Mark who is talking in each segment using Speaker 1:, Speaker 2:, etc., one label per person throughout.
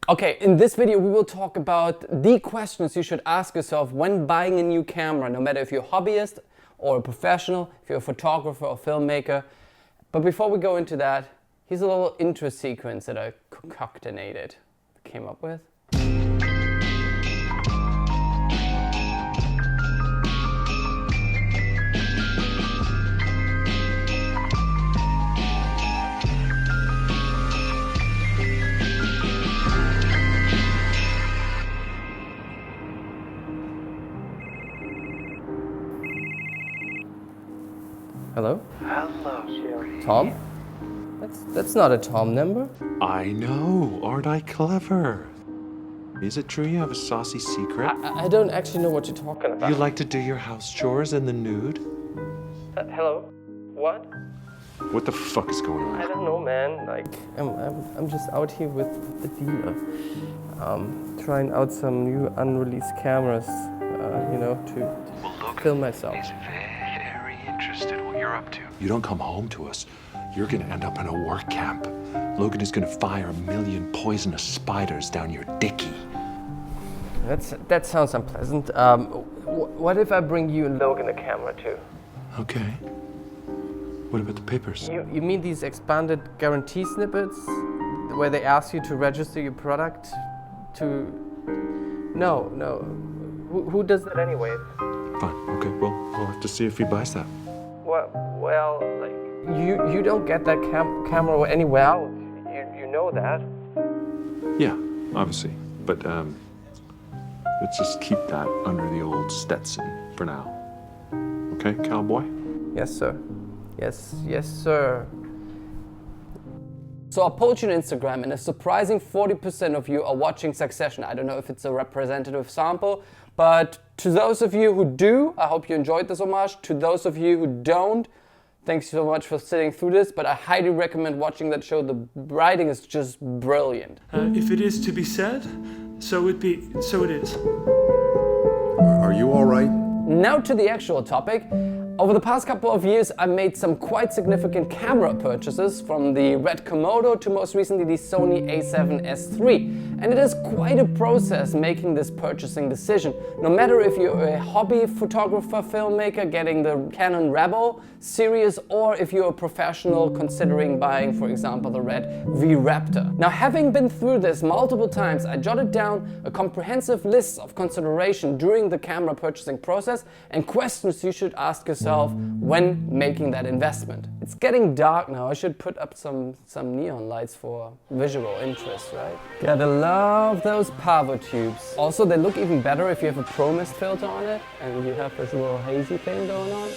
Speaker 1: Okay, in this video we will talk about the questions you should ask yourself when buying a new camera, no matter if you're a hobbyist or a professional, if you're a photographer or filmmaker. But before we go into that, here's a little intro sequence that I came up with. Hello?
Speaker 2: Hello, Sherry.
Speaker 1: Tom? That's not a Tom number.
Speaker 2: I know. Aren't I clever? Is it true you have a saucy secret?
Speaker 1: I don't actually know what you're talking about.
Speaker 2: You like to do your house chores in the nude?
Speaker 1: Hello? What?
Speaker 2: What the fuck is going
Speaker 1: I
Speaker 2: on?
Speaker 1: don't know, man. Like, I'm just out here with the dealer, trying out some new unreleased cameras, to film myself.
Speaker 2: He's very interested in what you're up to. You don't come home to us, you're gonna end up in a work camp. Logan is gonna fire 1 million poisonous spiders down your dickie.
Speaker 1: That sounds unpleasant. What if I bring you and Logan a camera too?
Speaker 2: Okay. What about the papers?
Speaker 1: You mean these expanded guarantee snippets, where they ask you to register your product to? No. Who does that anyway?
Speaker 2: Fine, okay, well, we'll have to see if he buys that.
Speaker 1: Well, like you don't get that camera anywhere else. You know that.
Speaker 2: Yeah, obviously, but let's just keep that under the old Stetson for now. Okay, cowboy?
Speaker 1: Yes, sir. Yes, sir. So I polled you on Instagram, and a surprising 40% of you are watching Succession. I don't know if it's a representative sample, but to those of you who do, I hope you enjoyed this homage. To those of you who don't, thanks so much for sitting through this, but I highly recommend watching that show. The writing is just brilliant.
Speaker 3: If it is to be said, so it is.
Speaker 4: Are you all right?
Speaker 1: Now to the actual topic. Over the past couple of years, I made some quite significant camera purchases, from the Red Komodo to most recently the Sony a7S III. And it is quite a process making this purchasing decision. No matter if you're a hobby photographer, filmmaker getting the Canon Rebel series, or if you're a professional considering buying, for example, the Red V Raptor. Now, having been through this multiple times, I jotted down a comprehensive list of consideration during the camera purchasing process and questions you should ask yourself when making that investment. It's getting dark now. I should put up some neon lights for visual interest, right? Gotta love those Pavo tubes. Also, they look even better if you have a Pro Mist filter on it and you have this little hazy thing going on.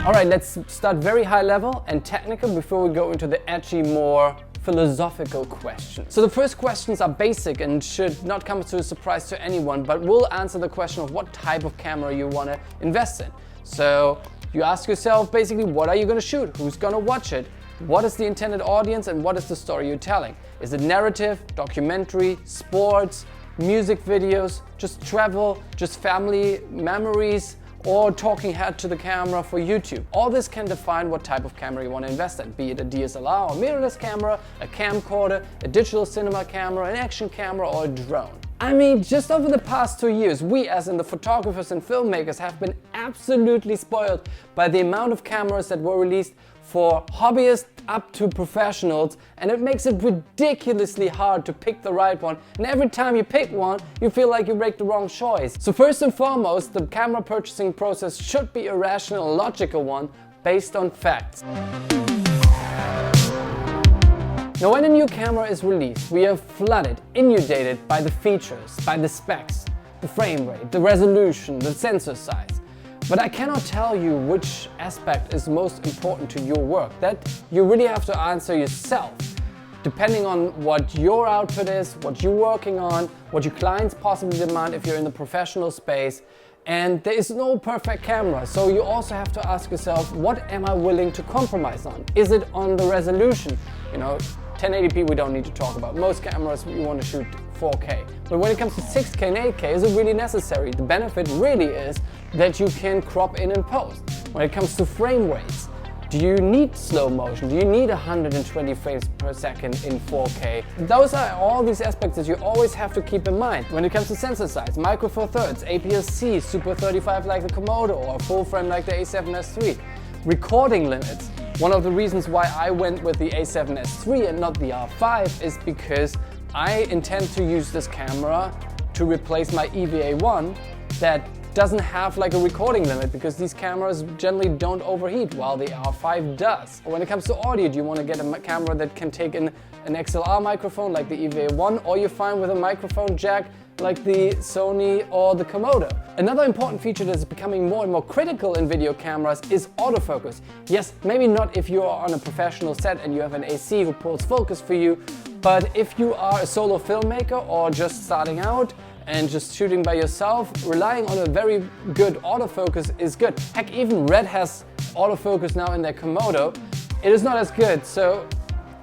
Speaker 1: Alright, let's start very high level and technical before we go into the edgy, more philosophical questions. So the first questions are basic and should not come as a surprise to anyone, but will answer the question of what type of camera you want to invest in. So you ask yourself basically, what are you going to shoot? Who's going to watch it? What is the intended audience and what is the story you're telling? Is it narrative, documentary, sports, music videos, just travel, just family memories, or talking head to the camera for YouTube? All this can define what type of camera you want to invest in, be it a DSLR or mirrorless camera, a camcorder, a digital cinema camera, an action camera, or a drone. I mean, just over the past 2 years, we as in the photographers and filmmakers have been absolutely spoiled by the amount of cameras that were released for hobbyists up to professionals, and it makes it ridiculously hard to pick the right one, and every time you pick one you feel like you make the wrong choice. So first and foremost, the camera purchasing process should be a rational, logical one based on facts. Now, when a new camera is released, we are flooded, inundated by the features, by the specs, the frame rate, the resolution, the sensor size. But I cannot tell you which aspect is most important to your work. That you really have to answer yourself, depending on what your output is, what you're working on, what your clients possibly demand if you're in the professional space. And there is no perfect camera, so you also have to ask yourself, what am I willing to compromise on? Is it on the resolution? 1080p we don't need to talk about. Most cameras you want to shoot 4K. But when it comes to 6K and 8K, is it really necessary? The benefit really is that you can crop in and post. When it comes to frame rates, Do you need slow motion? Do you need 120 frames per second in 4K? Those are all these aspects that you always have to keep in mind. When it comes to sensor size, micro four thirds, APS-C, Super 35 like the Komodo, or full frame like the A7S III. Recording limits. One of the reasons why I went with the A7S III and not the R5 is because I intend to use this camera to replace my EVA1 that doesn't have like a recording limit, because these cameras generally don't overheat while the R5 does. When it comes to audio, do you want to get a camera that can take in an XLR microphone like the EVA1, or you're fine with a microphone jack like the Sony or the Komodo? Another important feature that is becoming more and more critical in video cameras is autofocus. Yes, maybe not if you are on a professional set and you have an AC who pulls focus for you, but if you are a solo filmmaker or just starting out and just shooting by yourself, relying on a very good autofocus is good. Heck, even Red has autofocus now in their Komodo. It is not as good, so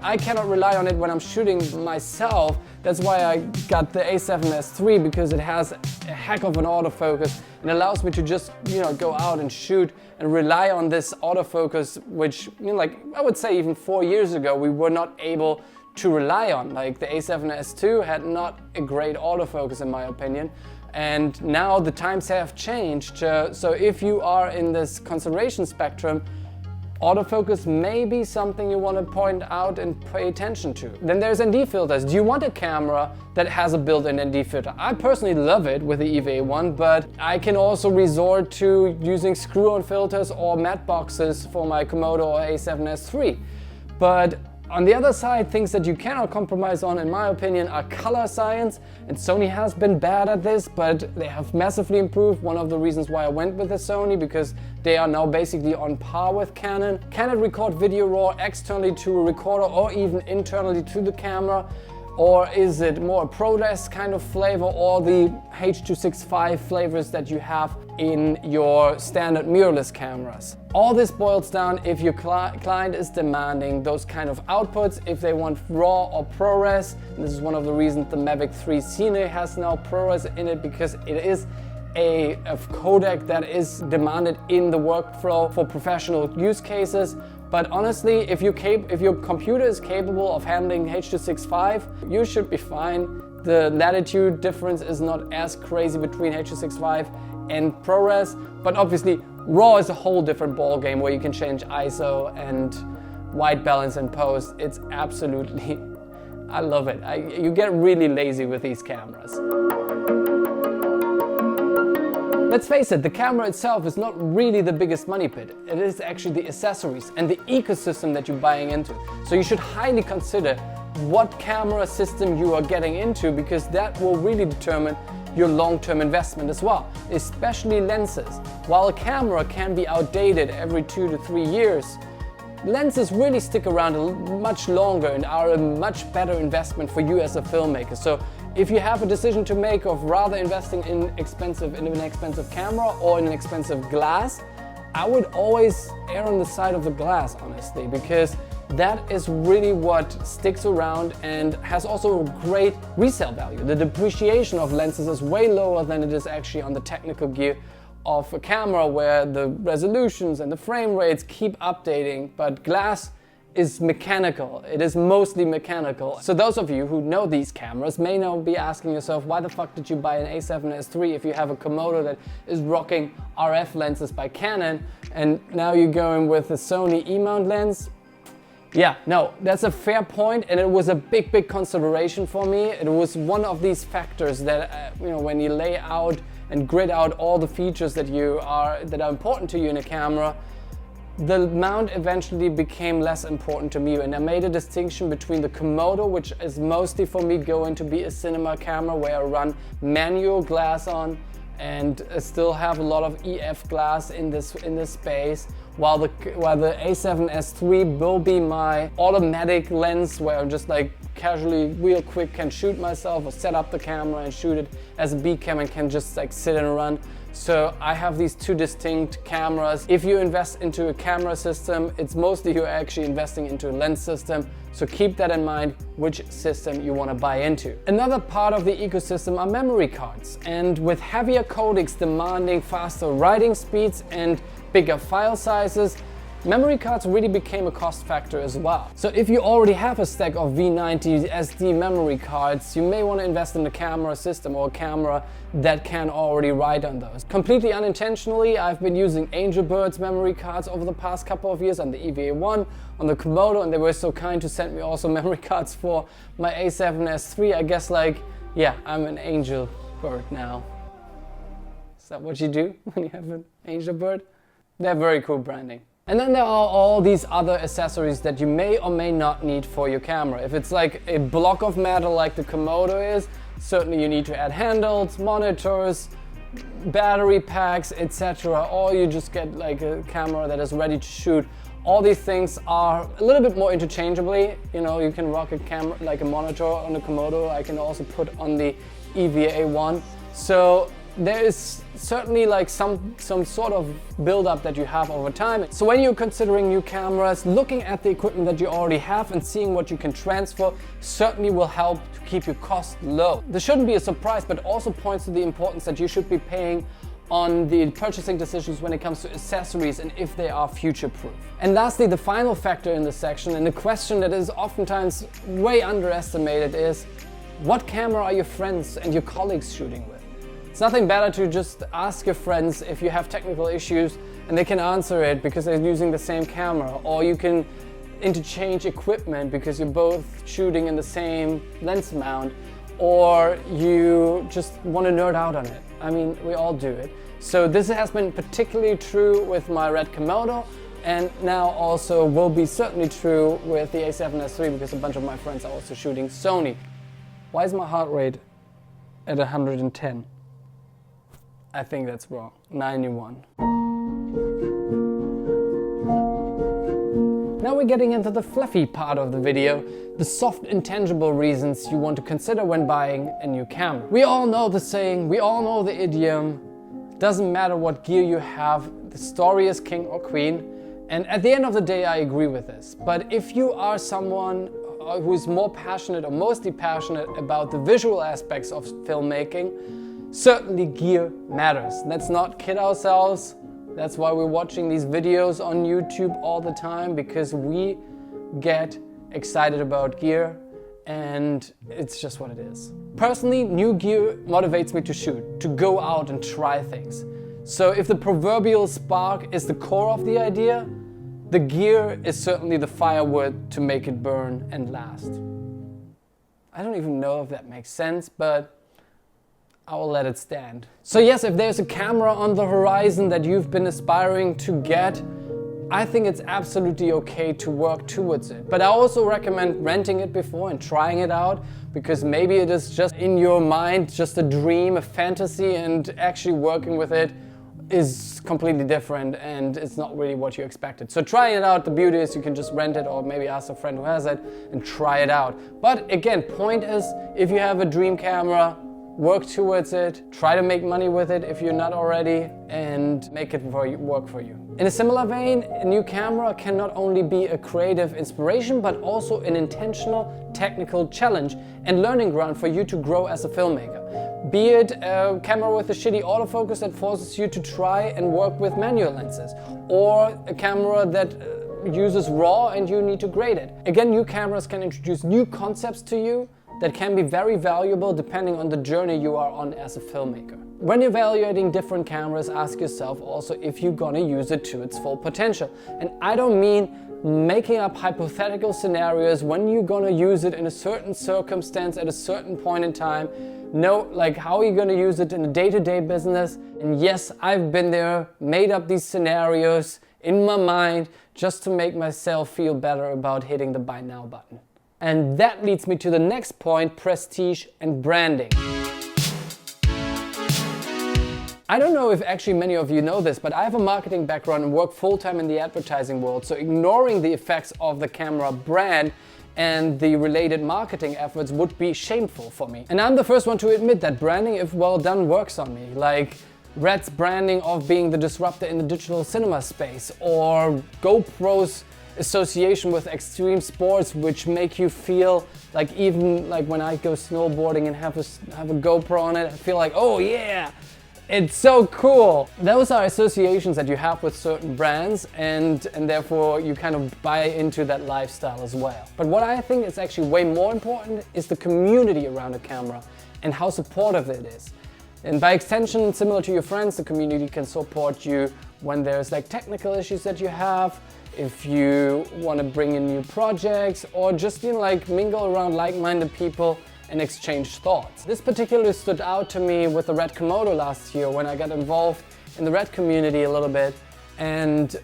Speaker 1: I cannot rely on it when I'm shooting myself. That's why I got the A7S III, because it has a heck of an autofocus and allows me to just, go out and shoot and rely on this autofocus, which, like I would say even 4 years ago, we were not able to rely on. Like the A7S II had not a great autofocus in my opinion, and now the times have changed. So if you are in this consideration spectrum, autofocus may be something you want to point out and pay attention to. Then there's ND filters. Do you want a camera that has a built-in ND filter? I personally love it with the EVA1, but I can also resort to using screw-on filters or matte boxes for my Komodo or A7S III. But on the other side, things that you cannot compromise on, in my opinion, are color science. And Sony has been bad at this, but they have massively improved. One of the reasons why I went with the Sony, because they are now basically on par with Canon. Can it record video raw externally to a recorder or even internally to the camera? Or is it more a ProRes kind of flavor, or the H.265 flavors that you have in your standard mirrorless cameras? All this boils down if your client is demanding those kind of outputs, if they want RAW or ProRes. And this is one of the reasons the Mavic 3 Cine has now ProRes in it, because it is a codec that is demanded in the workflow for professional use cases. But honestly, if your computer is capable of handling H.265, you should be fine. The latitude difference is not as crazy between H.265 and ProRes, but obviously RAW is a whole different ball game where you can change ISO and white balance in post. It's absolutely, I love it. You get really lazy with these cameras. Let's face it, the camera itself is not really the biggest money pit. It is actually the accessories and the ecosystem that you're buying into. So you should highly consider what camera system you are getting into, because that will really determine your long-term investment as well, especially lenses. While a camera can be outdated every 2 to 3 years, lenses really stick around much longer and are a much better investment for you as a filmmaker. So if you have a decision to make of rather investing in an expensive camera or in an expensive glass, I would always err on the side of the glass, honestly, because that is really what sticks around and has also a great resale value. The depreciation of lenses is way lower than it is actually on the technical gear of a camera, where the resolutions and the frame rates keep updating, but glass is mechanical. It is mostly mechanical. So those of you who know these cameras may now be asking yourself, why the fuck did you buy an A7S III if you have a Komodo that is rocking RF lenses by Canon, and now you're going with a Sony E-mount lens? Yeah, no, that's a fair point, and it was a big consideration for me. It was one of these factors that, when you lay out and grid out all the features that are important to you in a camera, the mount eventually became less important to me, and I made a distinction between the Komodo, which is mostly for me going to be a cinema camera where I run manual glass on and still have a lot of EF glass in this space, while the A7S III will be my automatic lens where I'm just like casually, real quick can shoot myself or set up the camera and shoot it as a B cam and can just like sit and run. So I have these two distinct cameras. If you invest into a camera system, it's mostly you're actually investing into a lens system. So keep that in mind, which system you want to buy into. Another part of the ecosystem are memory cards. And with heavier codecs demanding faster writing speeds and bigger file sizes, memory cards really became a cost factor as well. So if you already have a stack of V90 SD memory cards, you may want to invest in a camera system or a camera that can already write on those. Completely unintentionally, I've been using Angelbird's memory cards over the past couple of years on the EVA1, on the Komodo, and they were so kind to send me also memory cards for my A7S III. I guess yeah, I'm an Angelbird now. Is that what you do when you have an Angelbird? They're very cool branding. And then there are all these other accessories that you may or may not need for your camera. If it's like a block of metal like the Komodo is, certainly you need to add handles, monitors, battery packs, etc. Or you just get like a camera that is ready to shoot. All these things are a little bit more interchangeably. You know, you can rock a camera like a monitor on the Komodo. I can also put on the EVA1. So there is certainly like some sort of build-up that you have over time. So when you're considering new cameras, looking at the equipment that you already have and seeing what you can transfer certainly will help to keep your cost low. This shouldn't be a surprise, but also points to the importance that you should be paying on the purchasing decisions when it comes to accessories and if they are future-proof. And lastly, the final factor in this section, and the question that is oftentimes way underestimated, is what camera are your friends and your colleagues shooting with? It's nothing better to just ask your friends if you have technical issues and they can answer it because they're using the same camera, or you can interchange equipment because you're both shooting in the same lens mount, or you just want to nerd out on it. I mean, we all do it. So this has been particularly true with my Red Komodo, and now also will be certainly true with the A7S III because a bunch of my friends are also shooting Sony. Why is my heart rate at 110? I think that's wrong. 91. Now we're getting into the fluffy part of the video, the soft, intangible reasons you want to consider when buying a new camera. We all know the saying, we all know the idiom, doesn't matter what gear you have, the story is king or queen. And at the end of the day, I agree with this. But if you are someone who is more passionate or mostly passionate about the visual aspects of filmmaking, certainly gear matters. Let's not kid ourselves. That's why we're watching these videos on YouTube all the time, because we get excited about gear and it's just what it is. Personally, new gear motivates me to shoot, to go out and try things. So if the proverbial spark is the core of the idea, the gear is certainly the firewood to make it burn and last. I don't even know if that makes sense, but I will let it stand. So yes, if there's a camera on the horizon that you've been aspiring to get, I think it's absolutely okay to work towards it. But I also recommend renting it before and trying it out, because maybe it is just in your mind, just a dream, a fantasy, and actually working with it is completely different and it's not really what you expected. So trying it out, the beauty is you can just rent it or maybe ask a friend who has it and try it out. But again, point is, if you have a dream camera, work towards it, try to make money with it if you're not already, and make it work for you. In a similar vein, a new camera can not only be a creative inspiration, but also an intentional technical challenge and learning ground for you to grow as a filmmaker. Be it a camera with a shitty autofocus that forces you to try and work with manual lenses, or a camera that uses RAW and you need to grade it. Again, new cameras can introduce new concepts to you that can be very valuable depending on the journey you are on as a filmmaker. When evaluating different cameras, ask yourself also if you're gonna use it to its full potential. And I don't mean making up hypothetical scenarios when you're gonna use it in a certain circumstance at a certain point in time. No, like how are you gonna use it in a day-to-day business? And yes, I've been there, made up these scenarios in my mind just to make myself feel better about hitting the buy now button. And that leads me to the next point, prestige and branding. I don't know if actually many of you know this, but I have a marketing background and work full-time in the advertising world, so ignoring the effects of the camera brand and the related marketing efforts would be shameful for me. And I'm the first one to admit that branding, if well done, works on me. Like Red's branding of being the disruptor in the digital cinema space, or GoPro's association with extreme sports, which make you feel like, even like when I go snowboarding and have a GoPro on it, I feel like, oh yeah, It's so cool. Those are associations that you have with certain brands, and therefore you kind of buy into that lifestyle as well. But what I think is actually way more important is the community around a camera and how supportive it is. And by extension, similar to your friends, the community can support you when there's like technical issues that you have, if you want to bring in new projects, or just like mingle around like-minded people and exchange thoughts. This particularly stood out to me with the Red Komodo last year when I got involved in the Red community a little bit, and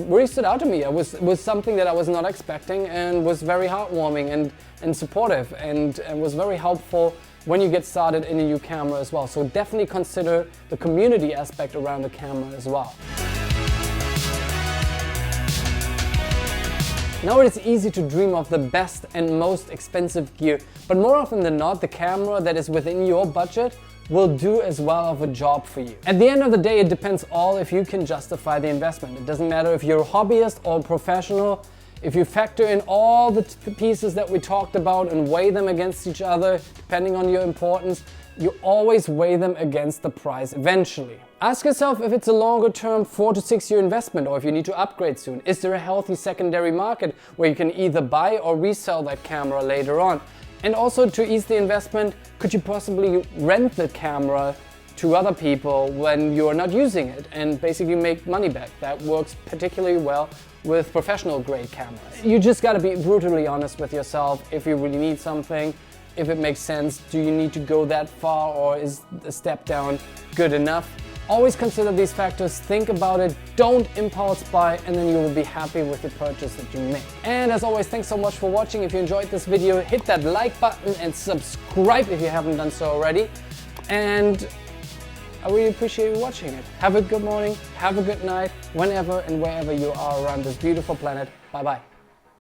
Speaker 1: really stood out to me. It was something that I was not expecting and was very heartwarming and supportive, and was very helpful when you get started in a new camera as well. So definitely consider the community aspect around the camera as well. Now it is easy to dream of the best and most expensive gear, but more often than not, the camera that is within your budget will do as well of a job for you. At the end of the day, it depends all if you can justify the investment. It doesn't matter if you're a hobbyist or a professional. If you factor in all the pieces that we talked about and weigh them against each other, depending on your importance, you always weigh them against the price eventually. Ask yourself if it's a longer term 4 to 6 year investment, or if you need to upgrade soon. Is there a healthy secondary market where you can either buy or resell that camera later on? And also, to ease the investment, could you possibly rent the camera to other people when you're not using it and basically make money back? That works particularly well with professional grade cameras. You just gotta be brutally honest with yourself if you really need something, if it makes sense. Do you need to go that far, or is a step down good enough? Always consider these factors, think about it, don't impulse buy, and then you will be happy with the purchase that you make. And as always, thanks so much for watching. If you enjoyed this video, hit that like button and subscribe if you haven't done so already. And I really appreciate you watching it. Have a good morning, have a good night, whenever and wherever you are around this beautiful planet. Bye bye.